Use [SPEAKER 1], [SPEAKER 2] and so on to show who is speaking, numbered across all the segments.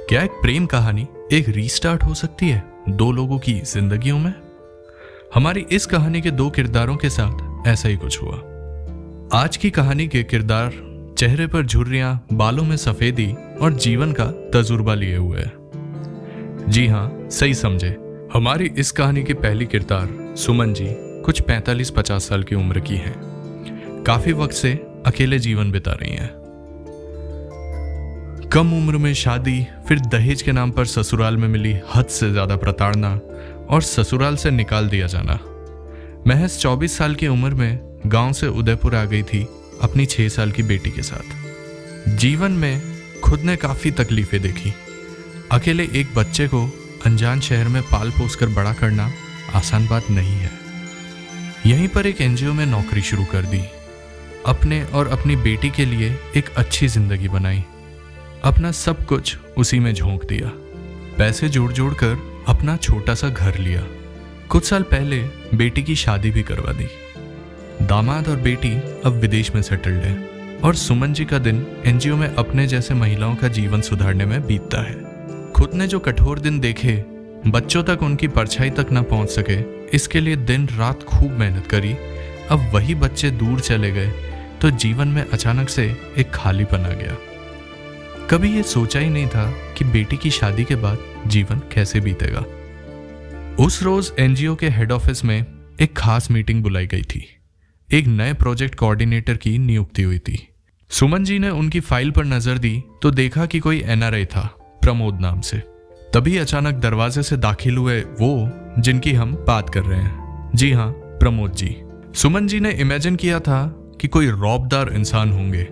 [SPEAKER 1] क्या एक प्रेम कहानी एक रीस्टार्ट हो सकती है दो लोगों की जिंदगियों में? हमारी इस कहानी के दो किरदारों के साथ ऐसा ही कुछ हुआ। आज की कहानी के किरदार चेहरे पर झुर्रियां, बालों में सफेदी और जीवन का तजुर्बा लिए हुए हैं। जी हाँ, सही समझे। हमारी इस कहानी की पहली किरदार सुमन जी कुछ 45-50 साल की उम्र की हैं। काफी वक्त से अकेले जीवन बिता रही हैं। कम उम्र में शादी, फिर दहेज के नाम पर ससुराल में मिली हद से ज्यादा प्रताड़ना और ससुराल से निकाल दिया जाना। महज 24 साल की उम्र में गांव से उदयपुर आ गई थी अपनी 6 साल की बेटी के साथ। जीवन में खुद ने काफी तकलीफें देखी। अकेले एक बच्चे को अनजान शहर में पाल पोस कर बड़ा करना आसान बात नहीं है। यहीं पर एक एनजीओ में नौकरी शुरू कर दी। अपने और अपनी बेटी के लिए एक अच्छी जिंदगी बनाई। अपना सब कुछ उसी में झोंक दिया। पैसे जोड़ जोड़ कर अपना छोटा सा घर लिया। कुछ साल पहले बेटी की शादी भी करवा दी। दामाद और बेटी अब विदेश में सेटल्ड हैं और सुमन जी का दिन एनजीओ में अपने जैसे महिलाओं का जीवन सुधारने में बीतता है। खुद ने जो कठोर दिन देखे, बच्चों तक उनकी परछाई तक न पहुंच सके, इसके लिए दिन रात खूब मेहनत करी। अब वही बच्चे दूर चले गए तो जीवन में अचानक से एक खालीपन आ गया। कभी ये सोचा ही नहीं था कि बेटी की शादी के बाद जीवन कैसे बीतेगा। उस रोज एनजीओ के हेड ऑफिस में एक खास मीटिंग बुलाई गई थी। एक नए प्रोजेक्ट कोऑर्डिनेटर की नियुक्ति हुई थी। सुमन जी ने उनकी फाइल पर नजर दी तो देखा कि कोई एनआरआई था, प्रमोद नाम से। तभी अचानक दरवाजे से दाखिल हुए वो जिनकी हम बात कर रहे हैं। जी हाँ, प्रमोद जी। सुमन जी ने इमेजिन किया था कि कोई रौबदार इंसान होंगे।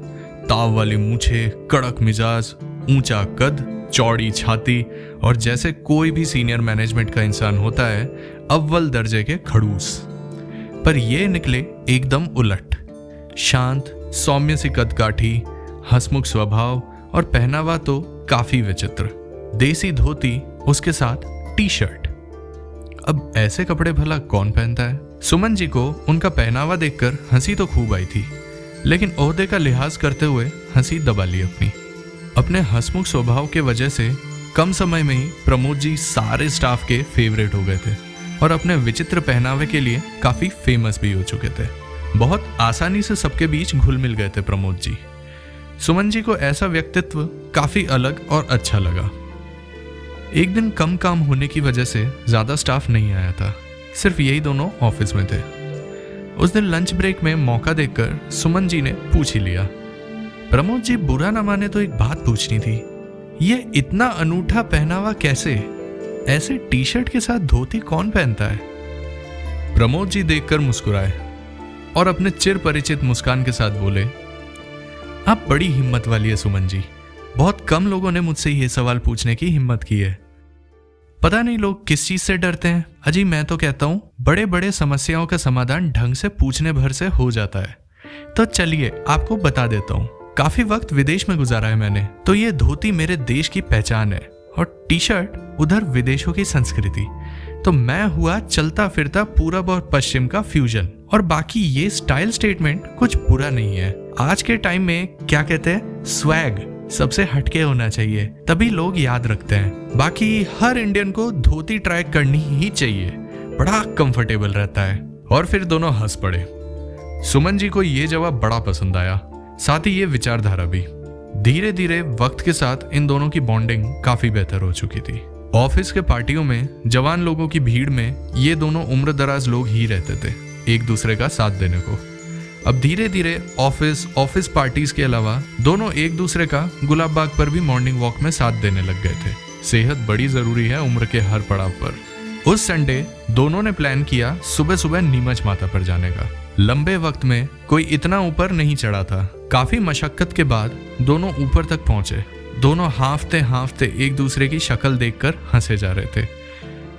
[SPEAKER 1] ताव वाली मूछें, कड़क मिजाज, ऊंचा कद, चौड़ी छाती और जैसे कोई भी सीनियर मैनेजमेंट का इंसान होता है, अव्वल दर्जे के खड़ूस। पर ये निकले एकदम उलट। शांत, सौम्य सी कदकाठी, हंसमुख स्वभाव और पहनावा तो काफी विचित्र। देसी धोती, उसके साथ टी शर्ट। अब ऐसे कपड़े भला कौन पहनता है? सुमन जी को उनका पहनावा देखकर हंसी तो खूब आई थी, लेकिन ओहदे का लिहाज करते हुए हंसी दबा ली अपने हंसमुख स्वभाव के वजह से कम समय में ही प्रमोद जी सारे स्टाफ के फेवरेट हो गए थे और अपने विचित्र पहनावे के लिए काफी फेमस भी हो चुके थे। बहुत आसानी से सबके बीच घुल मिल गए थे प्रमोद जी। सुमन जी को ऐसा व्यक्तित्व काफी अलग और अच्छा लगा। एक दिन कम काम होने की वजह से ज्यादा स्टाफ नहीं आया था, सिर्फ यही दोनों ऑफिस में थे। उस दिन लंच ब्रेक में मौका देखकर सुमन जी ने पूछ ही लिया, प्रमोद जी बुरा ना माने तो एक बात पूछनी थी, ये इतना अनूठा पहनावा कैसे? ऐसे टी शर्ट के साथ धोती कौन पहनता है? प्रमोद जी देखकर मुस्कुराए और अपने चिर परिचित मुस्कान के साथ बोले, आप बड़ी हिम्मत वाली है सुमन जी। बहुत कम लोगों ने मुझसे ये सवाल पूछने की हिम्मत की है। पता नहीं लोग किस चीज से डरते हैं। अजी मैं तो कहता हूँ बड़े बड़े समस्याओं का समाधान ढंग से पूछने भर से हो जाता है। तो चलिए आपको बता देता हूँ। काफी वक्त विदेश में गुजारा है मैंने, तो ये धोती मेरे देश की पहचान है और टी शर्ट उधर विदेशों की संस्कृति। तो मैं हुआ चलता फिरता पूरब और पश्चिम का फ्यूजन। और बाकी ये स्टाइल स्टेटमेंट कुछ बुरा नहीं है। आज के टाइम में क्या कहते हैं, स्वैग सबसे हटके होना चाहिए, तभी लोग याद रखते हैं। बाकी हर इंडियन को धोती ट्राई करनी ही चाहिए, बड़ा कंफर्टेबल रहता है। और फिर दोनों हंस पड़े। सुमन जी को ये जवाब बड़ा पसंद आया, साथ ही ये विचारधारा भी। धीरे धीरे वक्त के साथ इन दोनों की बॉन्डिंग काफी बेहतर हो चुकी थी। ऑफिस के पार्टियों में जवान लोगों की भीड़ में ये दोनों उम्र दराज लोग ही रहते थे, एक दूसरे का साथ देने को। अब धीरे धीरे ऑफिस पार्टीज के अलावा दोनों एक दूसरे का गुलाब बाग पर भी मॉर्निंग वॉक में साथ देने लग गए थे। सेहत बड़ी जरूरी है उम्र के हर पड़ाव पर। उस संडे दोनों ने प्लान किया सुबह सुबह नीमच माता पर जाने का। लंबे वक्त में कोई इतना ऊपर नहीं चढ़ा था। काफी मशक्कत के बाद दोनों ऊपर तक पहुंचे। दोनों हांफते हांफते एक दूसरे की शक्ल देखकर हंसे जा रहे थे।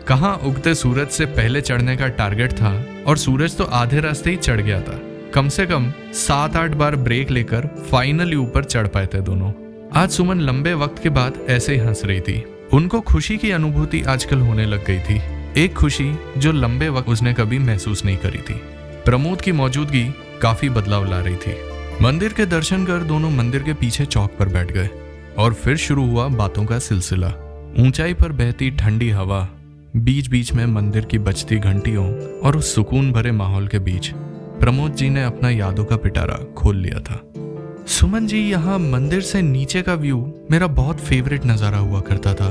[SPEAKER 1] कहाँ उगते सूरज से पहले चढ़ने का टारगेट था और सूरज तो आधे रास्ते ही चढ़ गया था। कम से कम 7-8 बार ब्रेक लेकर फाइनली ऊपर चढ़ पाए थे दोनों। आज सुमन लंबे वक्त के बाद ऐसे ही हंस रही थी। उनको खुशी की अनुभूति आजकल होने लग गई थी, एक खुशी जो लंबे वक्त उसने कभी महसूस नहीं करी थी। प्रमोद की मौजूदगी काफी बदलाव ला रही थी। मंदिर के दर्शन कर दोनों मंदिर के पीछे चौक पर बैठ गए। और फिर शुरू हुआ बातों का सिलसिला। ऊंचाई पर बहती ठंडी हवा, बीच बीच में मंदिर की बजती घंटियों और उस सुकून भरे माहौल के बीच प्रमोद जी ने अपना यादों का पिटारा खोल लिया था। सुमन जी, यहाँ मंदिर से नीचे का व्यू मेरा बहुत फेवरेट नज़ारा हुआ करता था।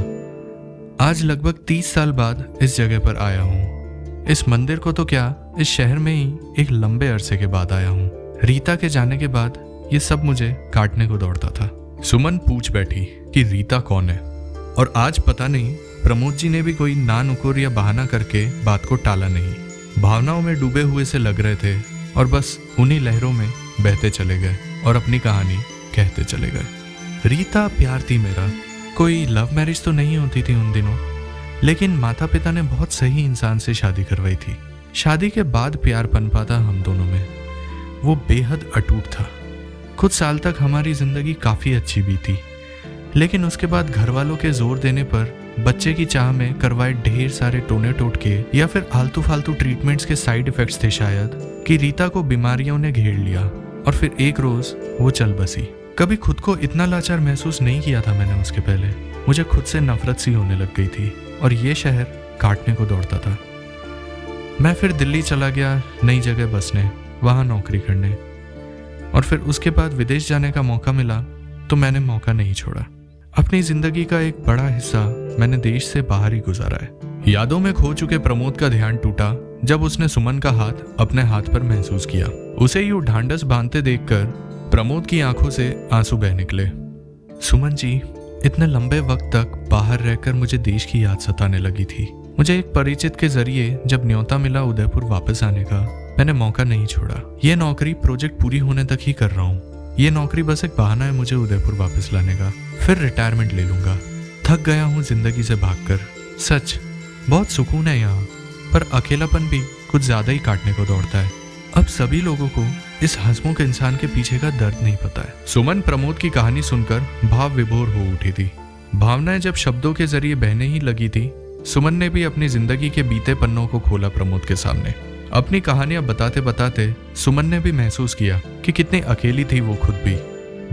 [SPEAKER 1] आज लगभग 30 साल बाद इस जगह पर आया हूँ। इस मंदिर को तो क्या, इस शहर में ही एक लंबे अरसे के बाद आया हूँ। रीता के जाने के बाद ये सब मुझे काटने को दौड़ता था। सुमन पूछ बैठी कि रीता कौन है, और आज पता नहीं प्रमोद जी ने भी कोई ना नुकुर या बहाना करके बात को टाला नहीं। भावनाओं में डूबे हुए से लग रहे थे और बस उन्हीं लहरों में बहते चले गए और अपनी कहानी कहते चले गए। रीता प्यार थी मेरा। कोई लव मैरिज तो नहीं होती थी उन दिनों, लेकिन माता पिता ने बहुत सही इंसान से शादी करवाई थी। शादी के बाद प्यार पनपा था हम दोनों में। वो बेहद अटूट था। कुछ साल तक हमारी जिंदगी काफ़ी अच्छी बीती, लेकिन उसके बाद घर वालों के जोर देने पर, बच्चे की चाह में करवाए ढेर सारे टोने टोटके या फिर आलतू फालतू ट्रीटमेंट्स के साइड इफेक्ट्स थे शायद, कि रीता को बीमारियों ने घेर लिया और फिर एक रोज वो चल बसी। कभी खुद को इतना लाचार महसूस नहीं किया था मैंने उसके पहले। मुझे खुद से नफरत सी होने लग गई थी और ये शहर काटने को दौड़ता था। मैं फिर दिल्ली चला गया नई जगह बसने, वहाँ नौकरी करने, और फिर उसके बाद विदेश जाने का मौका मिला तो मैंने मौका नहीं छोड़ा। अपनी जिंदगी का एक बड़ा हिस्सा मैंने देश से बाहर ही गुजारा है। यादों में खो चुके प्रमोद का ध्यान टूटा जब उसने सुमन का हाथ अपने हाथ पर महसूस किया। उसे यूं ढांढस बांधते देखकर प्रमोद की आंखों से आंसू बह निकले। सुमन जी, इतने लंबे वक्त तक बाहर रहकर मुझे देश की याद सताने लगी थी। मुझे एक परिचित के जरिए जब न्योता मिला उदयपुर वापस आने का, मैंने मौका नहीं छोड़ा। ये नौकरी प्रोजेक्ट पूरी होने तक ही कर रहा हूँ। ये नौकरी बस एक बहाना है मुझे उदयपुर वापस लाने का, फिर रिटायरमेंट ले लूंगा। थक गया हूँ जिंदगी से भागकर। सच, बहुत सुकून है यहाँ, पर अकेलापन भी कुछ ज्यादा ही काटने को दौड़ता है। अब सभी लोगों को इस हंसमुख इंसान के पीछे का दर्द नहीं पता है। सुमन प्रमोद की कहानी सुनकर भाव विभोर हो उठी थी। भावनाएं जब शब्दों के जरिए बहने ही लगी थी, सुमन ने भी अपनी जिंदगी के बीते पन्नों को खोला प्रमोद के सामने। अपनी कहानियां बताते बताते सुमन ने भी महसूस किया कि कितनी अकेली थी वो खुद भी।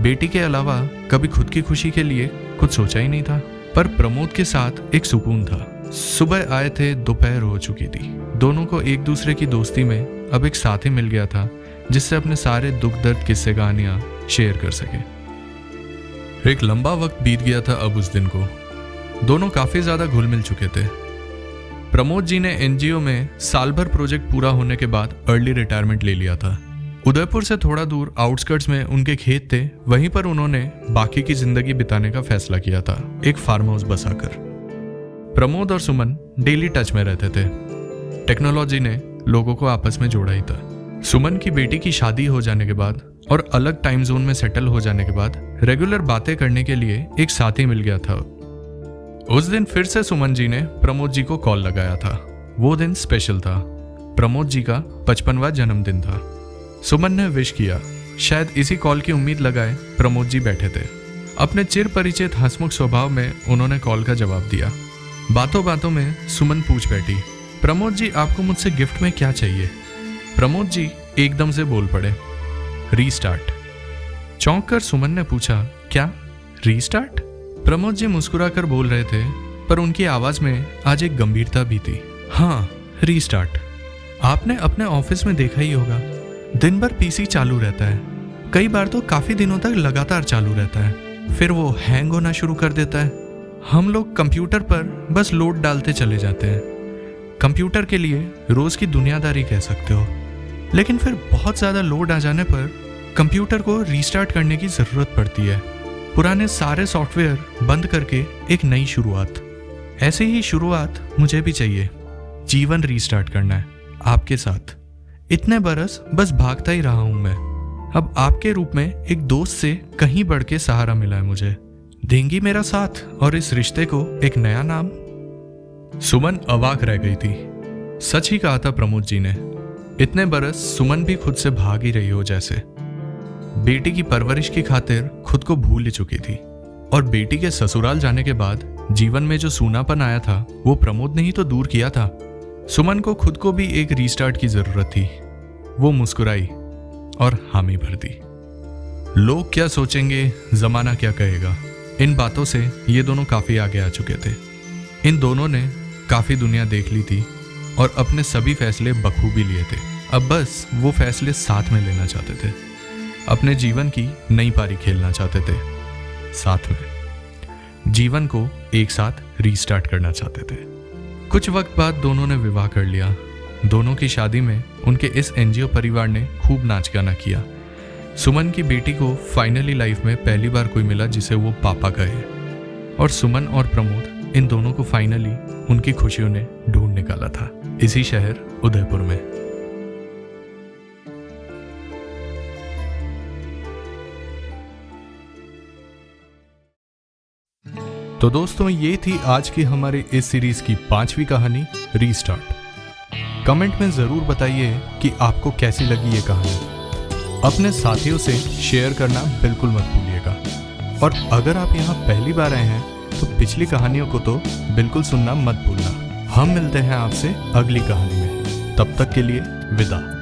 [SPEAKER 1] बेटी के अलावा कभी खुद की खुशी के लिए कुछ सोचा ही नहीं था, पर प्रमोद के साथ एक सुकून था। सुबह आए थे, दोपहर हो चुकी थी। दोनों को एक दूसरे की दोस्ती में अब एक साथी मिल गया था जिससे अपने सारे दुख दर्द किस्से कहानियां शेयर कर सके। एक लंबा वक्त बीत गया था अब उस दिन को। दोनों काफी ज्यादा घुल मिल चुके थे। प्रमोद जी ने एनजीओ में साल भर प्रोजेक्ट पूरा होने के बाद अर्ली रिटायरमेंट ले लिया था। उदयपुर से थोड़ा दूर आउटस्कर्ट्स में उनके खेत थे, वहीं पर उन्होंने बाकी की जिंदगी बिताने का फैसला किया था, एक फार्म हाउस बसाकर। प्रमोद और सुमन डेली टच में रहते थे। टेक्नोलॉजी ने लोगों को आपस में जोड़ा ही था। सुमन की बेटी की शादी हो जाने के बाद और अलग टाइम जोन में सेटल हो जाने के बाद रेगुलर बातें करने के लिए एक साथी मिल गया था। उस दिन फिर से सुमन जी ने प्रमोद जी को कॉल लगाया था। वो दिन स्पेशल था। प्रमोद जी का 55वां जन्मदिन था। सुमन ने विश किया। शायद इसी कॉल की उम्मीद लगाए प्रमोद जी बैठे थे। अपने चिर परिचित हंसमुख स्वभाव में उन्होंने कॉल का जवाब दिया। बातों बातों में सुमन पूछ बैठी, प्रमोद जी, आपको मुझसे गिफ्ट में क्या चाहिए? प्रमोद जी एकदम से बोल पड़े, रीस्टार्ट। चौंक कर सुमन ने पूछा, क्या रीस्टार्ट? प्रमोद जी मुस्कुराकर बोल रहे थे, पर उनकी आवाज में आज एक गंभीरता भी थी। हाँ, रीस्टार्ट। आपने अपने ऑफिस में देखा ही होगा, दिन भर पीसी चालू रहता है, कई बार तो काफी दिनों तक लगातार चालू रहता है, फिर वो हैंग होना शुरू कर देता है। हम लोग कंप्यूटर पर बस लोड डालते चले जाते हैं। कंप्यूटर के लिए रोज की दुनियादारी कह सकते हो, लेकिन फिर बहुत ज्यादा लोड आ जाने पर कंप्यूटर को रीस्टार्ट करने की जरूरत पड़ती है। पुराने सारे सॉफ्टवेयर बंद करके एक नई शुरुआत। ऐसी ही शुरुआत मुझे भी चाहिए। जीवन रीस्टार्ट करना है आपके साथ। इतने बरस बस भागता ही रहा हूं मैं। अब आपके रूप में एक दोस्त से कहीं बढ़ के सहारा मिला है मुझे। देंगी मेरा साथ और इस रिश्ते को एक नया नाम? सुमन अवाक रह गई थी। सच ही कहा था प्रमोद जी ने। इतने बरस सुमन भी खुद से भाग ही रही हो जैसे। बेटी की परवरिश की खातिर खुद को भूल ही चुकी थी, और बेटी के ससुराल जाने के बाद जीवन में जो सूनापन आया था वो प्रमोद ने ही तो दूर किया था। सुमन को खुद को भी एक रीस्टार्ट की जरूरत थी। वो मुस्कुराई और हामी भर दी। लोग क्या सोचेंगे, जमाना क्या कहेगा, इन बातों से ये दोनों काफ़ी आगे आ चुके थे। इन दोनों ने काफ़ी दुनिया देख ली थी और अपने सभी फैसले बखूबी लिए थे। अब बस वो फैसले साथ में लेना चाहते थे, अपने जीवन की नई पारी खेलना चाहते थे, साथ में जीवन को एक साथ रीस्टार्ट करना चाहते थे। कुछ वक्त बाद दोनों ने विवाह कर लिया। दोनों की शादी में उनके इस एनजीओ परिवार ने खूब नाच गाना किया। सुमन की बेटी को फाइनली लाइफ में पहली बार कोई मिला जिसे वो पापा कहे, और सुमन और प्रमोद इन दोनों को फाइनली उनकी खुशियों ने ढूंढ निकाला था, इसी शहर उदयपुर में। तो दोस्तों, ये थी आज की हमारे इस सीरीज की 5वीं कहानी रीस्टार्ट। कमेंट में जरूर बताइए कि आपको कैसी लगी ये कहानी। अपने साथियों से शेयर करना बिल्कुल मत भूलिएगा। और अगर आप यहाँ पहली बार आए हैं तो पिछली कहानियों को तो बिल्कुल सुनना मत भूलना। हम मिलते हैं आपसे अगली कहानी में। तब तक के लिए विदा।